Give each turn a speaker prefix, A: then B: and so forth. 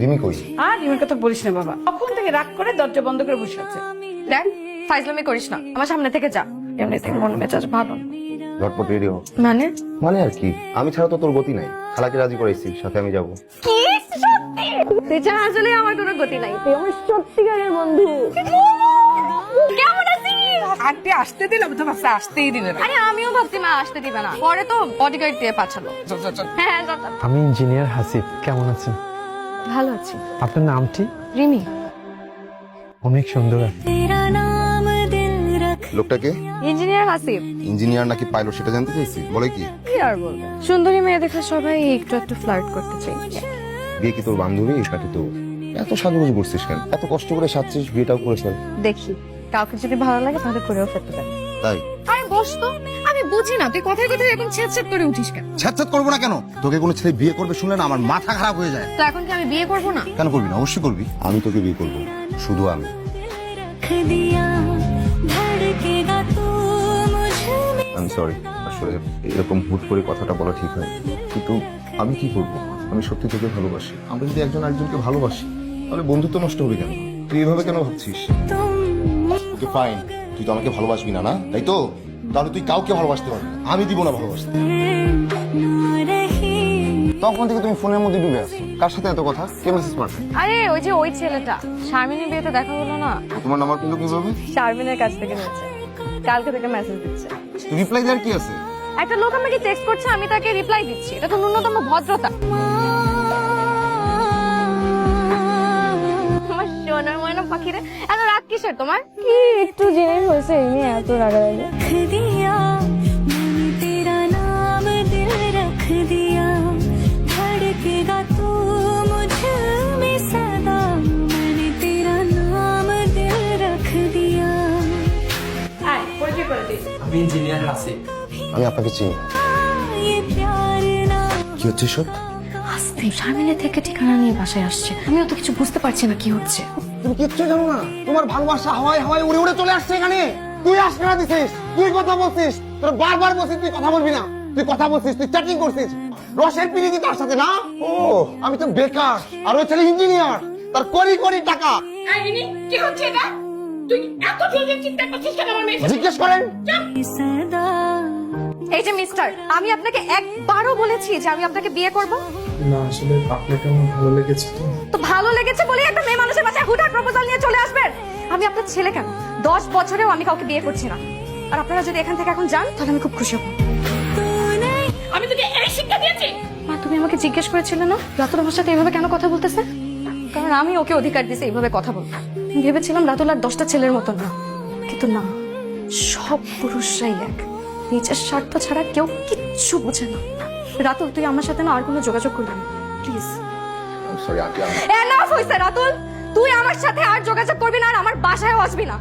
A: রিমি কই?
B: আর রিমির কথা বলিস না বাবা, কখন থেকে রাগ করে দরজা বন্ধ করে বসে আছে।
C: দেখ ফাইজলামি করিস না, আমার সামনে থেকে যা। এমনিতে মন মেজাজ ভালো না।
A: ঝটপট রেডি হও।
C: মানে
A: মানে আর কি, আমি ছাড়া তো তোর গতি নাই। খালাকে রাজি করাইছি, সাথে আমি যাবো।
C: কি সত্যি? তুই ছাড়া আসলে আমার কোনো গতি নাই, তুই আমার সত্যিকারের বন্ধু। কেমন আছিস?
B: আন্টি আসতে দিলাম তো ভাবছে আসতেই দিবে না।
C: আরে আমিও ভাবছি মা আসতে দিবে না, পরে তো বডিগার্ড দিয়ে পাঠালো। হ্যাঁ চল চল।
D: আমি ইঞ্জিনিয়ার হাসিব, কেমন আছেন?
C: ভালো আছি।
D: আপনার নামটি?
C: রিমি।
D: অনেক সুন্দর।
A: লোকটাকে
C: ইঞ্জিনিয়ার হাসিব।
A: ইঞ্জিনিয়ার নাকি পাইলট সেটা জানতে চাইছি। বলে কি?
C: কি আর বলবো, সুন্দরী মেয়ে দেখে সবাই একটু একটু ফ্লার্ট করতে চাই।
A: বিয়ে কি তোর বান্ধবী নাকি তো? এত সাজুগুজু করছিস কেন? এত কষ্ট করে সাজছিস, বিয়েটাও করে ফেল।
C: দেখি কাউকে যদি ভালো লাগে তাহলে করেও ফেলতে পারি।
A: তাই
C: আরে বস তো, আমি বুঝি না তুই কথায় কথায় এরকম ছেদ করে উঠিস কেন?
A: ছ্যাঁচ্ছাত করবো না কেন? তোকে কোনো ছেলে বিয়ে করবে শুনলে না আমার মাথা খারাপ হয়ে যায়।
C: তো এখন কি আমি বিয়ে করবো না?
A: কেন করবি না? অবশ্যই করবি। আমি তোকে বিয়ে করবো, শুধু আমি। আমি সরি, আসলে এরকম হুট করে কথাটা বলা ঠিক হয়, কিন্তু আমি কি করবো? আমি সত্যি তোকে ভালোবাসি। আমরা যদি একজন আরেকজনকে ভালোবাসি তাহলে বন্ধুত্ব নষ্ট হবে কেন? তুই এইভাবে কেন ভাবছিস? ওকে ফাইন, তুই তো আমাকে ভালোবাসবি না, না তাই তো? তাহলে তুই কাউকে ভালোবাসতে পারবি না, আমি দিব না ভালোবাসতে। তখন থেকে তুমি ফোনের মধ্যে ডুবে আছো। কার সাথে এত কথা? কে মেসেজ পাঠায়?
C: আরে ওই যে ওই ছেলেটা, শারমিনের বিয়েতে দেখা হলো না?
A: তোমার নাম্বার কিন্তু কিভাবে?
C: শারমিনের কাছ থেকে নিয়েছে, কালকে থেকে মেসেজ দিচ্ছে।
A: রিপ্লাই দেওয়ার কি আছে?
C: একটা লোক আমাকে টেক্সট করছে, আমি তাকে রিপ্লাই দিচ্ছি, এটা তো ন্যূনতম ভদ্রতা। আমার সোনার ময়না পাখি রে, এত রাগ কিসের তোমার? কি একটু জিনিস হয়েছে এই নিয়ে এত রাগারাগি?
B: আয় পরিচয় করে দিই।
D: আমি ইঞ্জিনিয়ার হাসিব।
A: আমি আপনাকে চিনি। কি হচ্ছে সব?
C: আস্তে শারমিনের থেকে ঠিকানা নিয়ে বাসায় আসছে, আমিও তো কিছু বুঝতে পারছি না কি হচ্ছে।
E: তুমি কিচ্ছু জানো না। তোমার ভালোবাসা হাওয়ায় হাওয়ায় উড়ে উড়ে চলে আসছে এখানে। তুই আশকারা দিছিস, তুই কথা বলছিস, তোর বারবার বলছিস তুই কথা বলবি না। তুই কথা বলছিস, তুই চ্যাটিং করছিস। রসের পিড়িতি তার সাথে না? ও আমি তো বেকার, আর ওই ছেলে ইঞ্জিনিয়ার, তার কোটি কোটি টাকা।
B: আয় রিমি, কি হচ্ছে এটা? তুই এত জোরে চিন্তা করছিস কেন আমার মেয়ে?
E: জিজ্ঞেস করেন।
C: এই যে মিস্টার, আমি আপনাকে একবারও বলেছি যে আমি আপনাকে বিয়ে করব?
D: না আসলে আপনাকে আমার ভালো লেগেছে তো।
C: তো ভালো লেগেছে বলে একটা মেয়ে মানুষের বাসায় হুটহাট প্রপোজাল নিয়ে চলে আসবেন? আমি আপনার ছেলে কেন, 10 বছরেও আমি কাউকে বিয়ে করছি না। আর আপনারা যদি এখান থেকে এখন যান তাহলে আমি খুব খুশি হব।
B: আমি তোকে এই শিক্ষা দিয়েছি?
C: মা তুমি আমাকে জিজ্ঞেস করেছিলে না রাতুল আমার সাথে এইভাবে কেন কথা বলতেছে? কারণ আমি ওকে অধিকার দিয়েছি এইভাবে কথা বলতে। আমি ভেবেছিলাম রাতুল আর 10টা ছেলের মতন না, কিন্তু না, সব পুরুষরাই এক, নিজের স্বার্থ ছাড়া কেউ কিচ্ছু বোঝে না। রাতুল তুই আমার সাথে না আর কোনো যোগাযোগ করবি না প্লিজ।
A: সরি আন্টি, আমি
C: এনাফ হইছে রাতুল, তুই আমার সাথে আর যোগাযোগ করবি না, আর আমার বাসায়ও আসবি না।